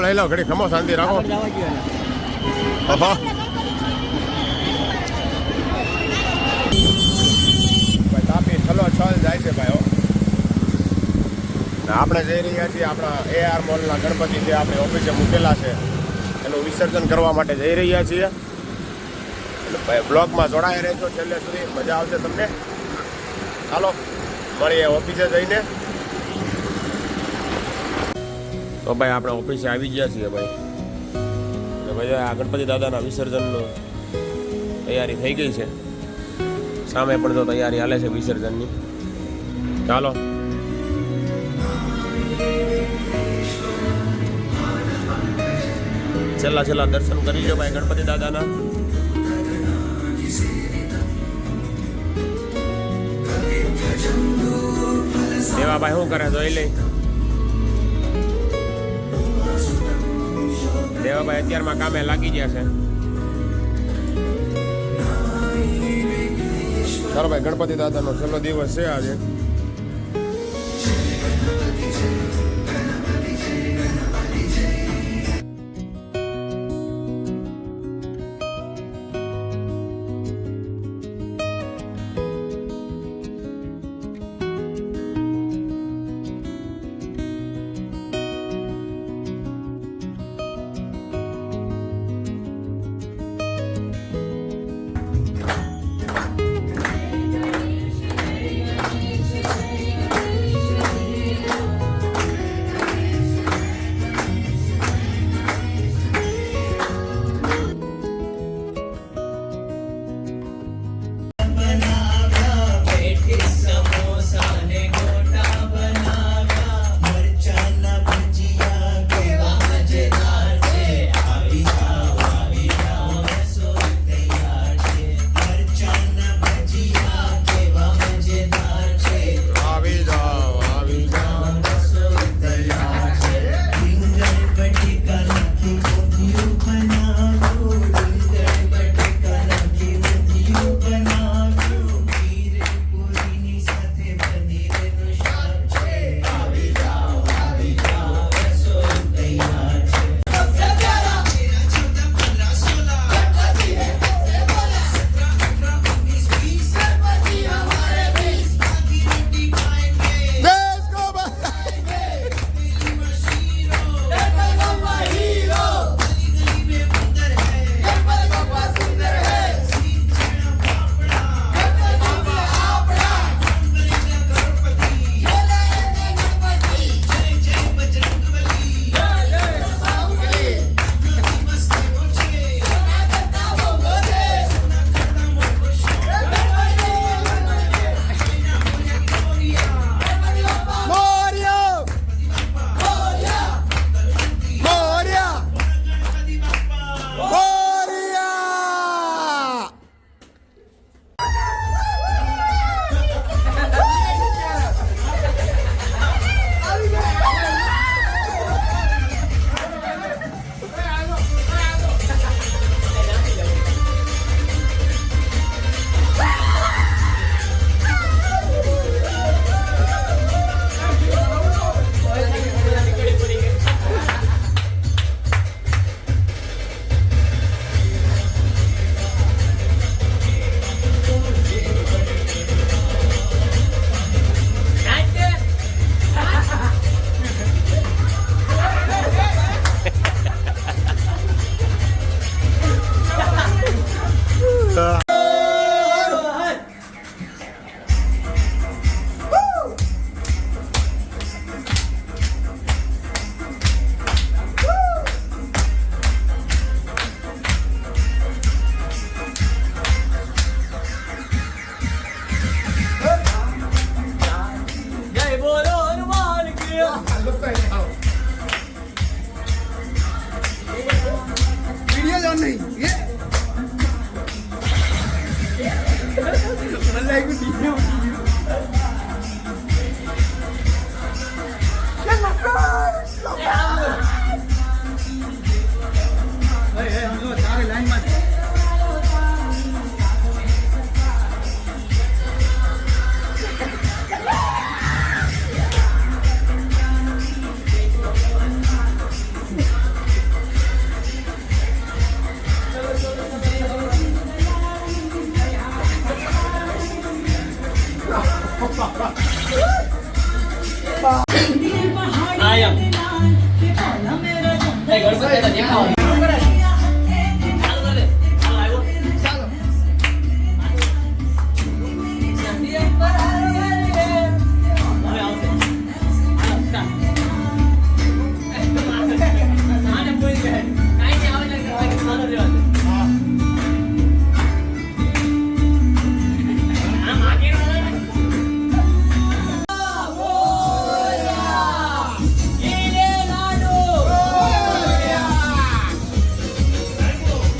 લઈ લો ઘડી ખમો શાંતિ રાખો. ઓહો તાપી છલો છલ જાય છે ભાઈઓ. આપણે જઈ રહ્યા છીએ આપણા AR મોલના ગણપતિ જે આપણી ઓફિસે મૂકેલા છે એનું વિસર્જન કરવા માટે જઈ રહ્યા છીએ. એટલે બ્લોગમાં જોડાઈ રહેજો છેલ્લે સુધી, મજા આવશે તમને. ચાલો મળીએ ઓફિસે જઈને. તો ભાઈ આપણે ઓફિસે આવી ગયા છીએ ભાઈ. ભાઈ આ ગણપતિ દાદાના વિસર્જનનું તૈયારી થઈ ગઈ છે. સામે પણ તો તૈયારી હાલે છે વિસર્જનની. ચાલો છેલ્લા દર્શન કરી લો ભાઈ ગણપતિ દાદાના. દેવાભાઈ શું કરે જોઈ લઈ. દેવાભાઈ અત્યારમાં કામે લાગી ગયા છે. ચાલો ભાઈ ગણપતિ દાદાનો છેલ્લો દિવસ છે આજે.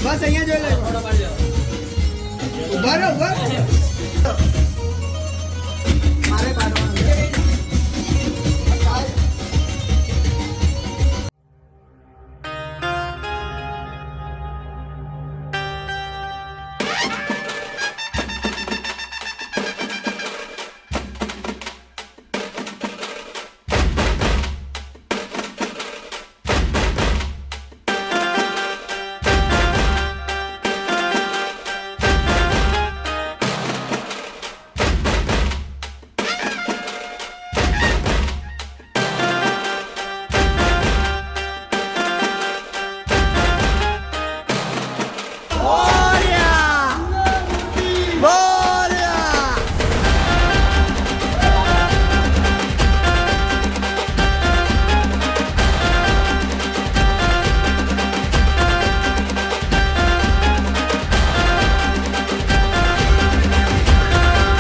બસ અહીંયા જોઈ લેજો. ઉભા રહો, ઉભા રહો. મારે પાડવાનું છે.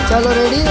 ચાલો રેડી.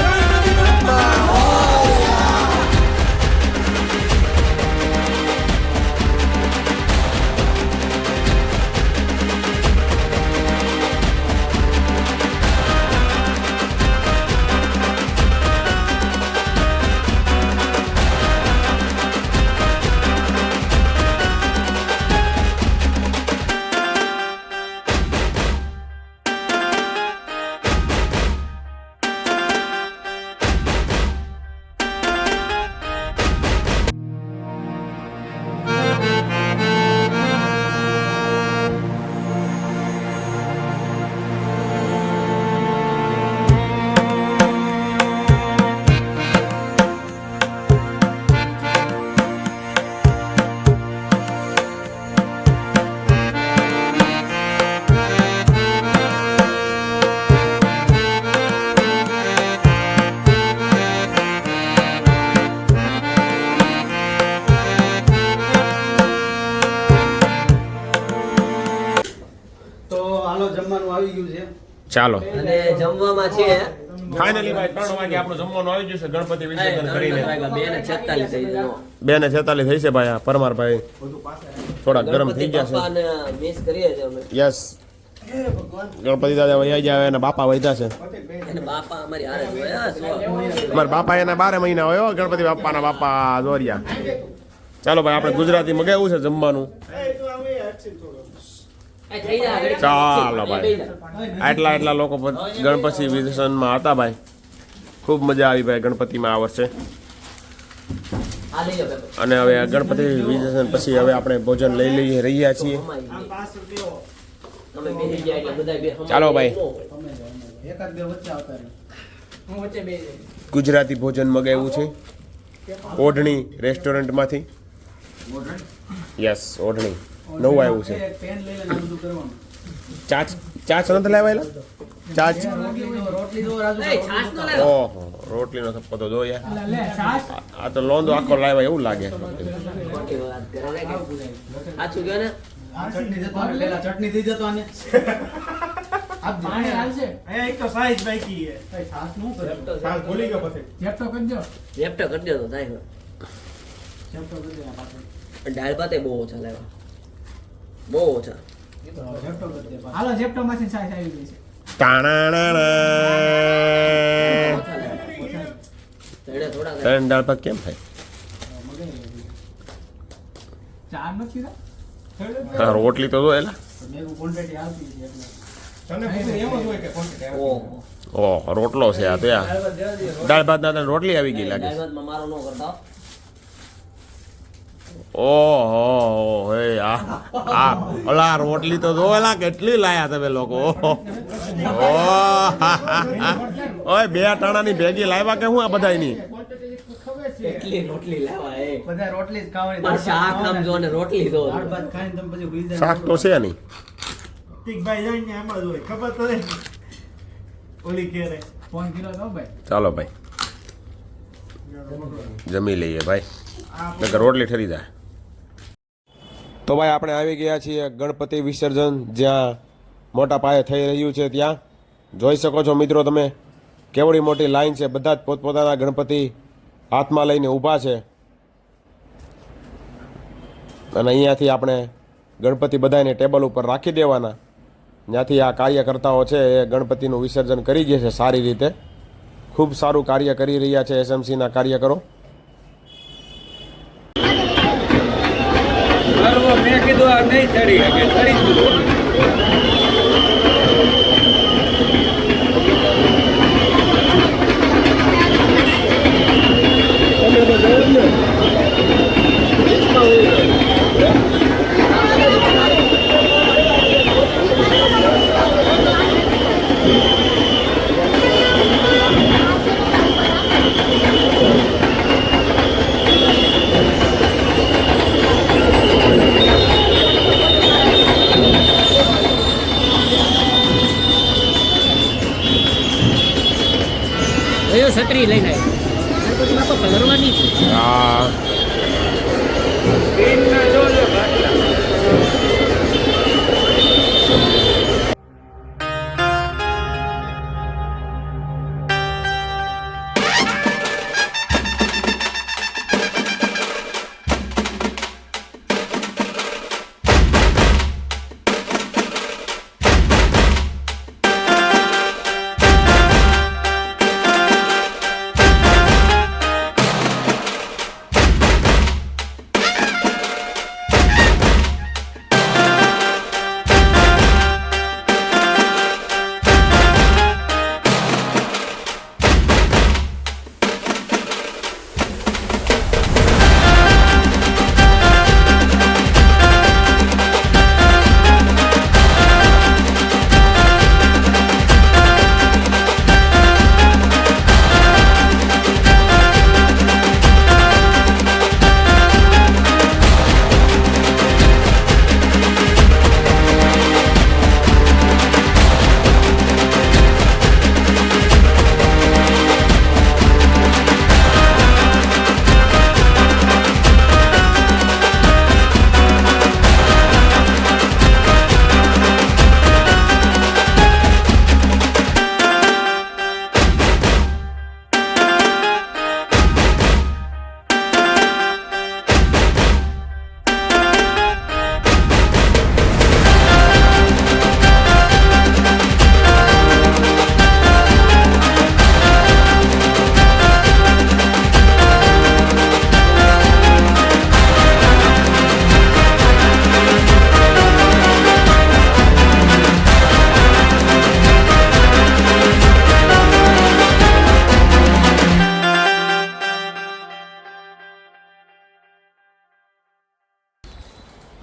તો હાલો જમવાનું આવી ગયું છે. ચાલો અને જમવામાં છે ફાઇનલી ભાઈ 3 વાગે આપણું જમવાનું આવી ગયું છે ગણપતિ વિસર્જન કરીને. 2:46 થઈ ગયો. 2:46 થઈ છે ભાઈ. આ પરમારભાઈ થોડા ગરમ થઈ ગયા છે. બાપાને મિસ કરીએ છીએ અમે. યસ, ગણપતિ દાદા વહી જાય અને બાપા વૈધા છે. અને બાપા અમારી હારે જ હોય, હા, સો. અમારા બાપા એના 12 મહિના હોય હો, ગણપતિ બાપાના બાપા દોરિયા. ચાલો ભાઈ, આપણે ગુજરાતી મગાવ્યું છે જમવાનું. એ થઈ જા, ઘડીક. ચાલો ભાઈ, આટલા લોકો ગણપતિ વિસર્જનમાં હતા ભાઈ. ખૂબ મજા આવી ભાઈ ગણપતિમાં આ વર્ષે. આ લઈ લો પેપર. અને હવે આ ગણપતિ વિસર્જન પછી હવે આપણે ભોજન લઈ રહ્યા છીએ. અમે બેસી ગયા એટલે બધાય બે હમાય ચાલો ભાઈ. એકાદ બે વચ્ચે આવતા રહે. ગુજરાતી ભોજન મગાવ્યું છે ઓઢણી રેસ્ટોરન્ટમાંથી. યસ, ઓઢણી નવું આવ્યું છે. પેન લઈ લેને આ બધું કરવાનું. ચાચ નથી લાવેલા? ચાચ, રોટલી દો રાજુ. એ છાશ નો લાવ્યો. ઓહો, રોટલીનો થપ્પો તો જો યાર. લે છાશ. આ તો લોંદો આખો લાવ્યા એવું લાગે. ખોટી વાત કરે ને કે. સાચું કહો ને. આ ચટણી જતો આને લેલા ચટણી દઈ જતો આને. આપ પાણી હાલશે. અહીંયા એક તો સાઈઝ બાકી છે. કઈ છાશ નું કરે. સાલ ભૂલી ગયો પછી. જેપટો કરજો. લેપટો કરી દેતો થાય. જેપટો કરી દેના પાછળ. દાળ ભાતે બહુ ઓછા લાવ્યા. બહુ ઓછા. જેપટો કરી દે. હાલો જેપટો માંથી છાશ આવી ગઈ છે. તાણાણાણા. તળે થોડા થાય. ત્રણ દાળ ભાત કેમ થાય? ચાર નથી કીધા? હા, રોટલી તો જો એલા. મેં ક્વોન્ટિટી આવતી છે એટલે. તને પૂછ્યું એમ જ હોય કે quantity આવે. ઓહો. ઓહ, રોટલો છે આ તો યાર. દાળ ભાત ના રોટલી આવી ગઈ લાગે. દાળ ભાતમાં મારો ન કરતા. ઓહો, હે આ ઓલા રોટલી તો જો એલા કેટલી લાયા તમે લોકો. ઓય, બે ટાણાની ભેગી લાવ્યા કે હું આ બધાયની? એટલી રોટલી લાવા એ. બધા રોટલી જ ખાવાની. પણ શાક આમ જો ને રોટલી જો. દાળ ભાત ખાઈને તમે પછી ભૂલી શાક તો છે નહીં. ટીકભાઈ જઈને એમ જ હોય ખબર તો છે. ઓલી ઘેરે ફોન કિલો દો ભાઈ. ચાલો ભાઈ, જમી લઈએ ભાઈ, નકર રોટલી ઠરી જાય. તો ભાઈ આપણે આવી ગયા છીએ ગણપતિ વિસર્જન જ્યાં મોટા પાયે થઈ રહ્યું છે. ત્યાં જોઈ શકો છો મિત્રો તમે કેવડી મોટી લાઈન છે. બધા જ પોતપોતાના ગણપતિ હાથમાં લઈને ઊભા છે. અને અહીંયાથી આપણે ગણપતિ બધાને ટેબલ ઉપર રાખી દેવાના ત્યાંથી આ કાર્યકર્તાઓ છે એ ગણપતિનું વિસર્જન કરી ગયા છે સારી રીતે. ખૂબ સારું કાર્ય કરી રહ્યા છે એસએમસીના કાર્યકરો. મેં કીધું આ નહીં ચડી શકે, ચડી ગયું. કયો છત્રી લઈને આવ્યો તો કલરવાની છે. આ સ્ક્રીનમાં જોજો બાટલા.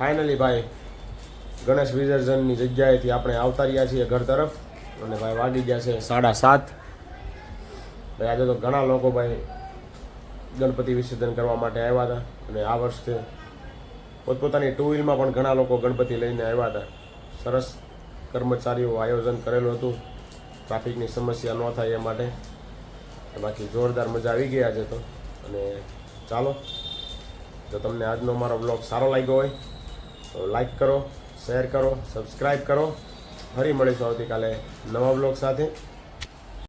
ફાઇનલી ભાઈ ગણેશ વિસર્જનની જગ્યાએથી આપણે આવતા રહ્યા છીએ ઘર તરફ. અને ભાઈ વાગી ગયા છે 7:30. ભાઈ આજે તો ઘણા લોકો ભાઈ ગણપતિ વિસર્જન કરવા માટે આવ્યા હતા. અને આ વર્ષે પોતપોતાની ટુ વ્હીલમાં પણ ઘણા લોકો ગણપતિ લઈને આવ્યા હતા. સરસ કર્મચારીઓ આયોજન કરેલું હતું ટ્રાફિકની સમસ્યા ન થાય એ માટે. બાકી જોરદાર મજા આવી ગઈ આજે તો. અને ચાલો, જો તમને આજનો મારો બ્લોગ સારો લાગ્યો હોય તો લાઈક કરો, શેર કરો, સબસ્ક્રાઈબ કરો. ફરી મળીશું આવતીકાલે નવા બ્લોગ સાથે.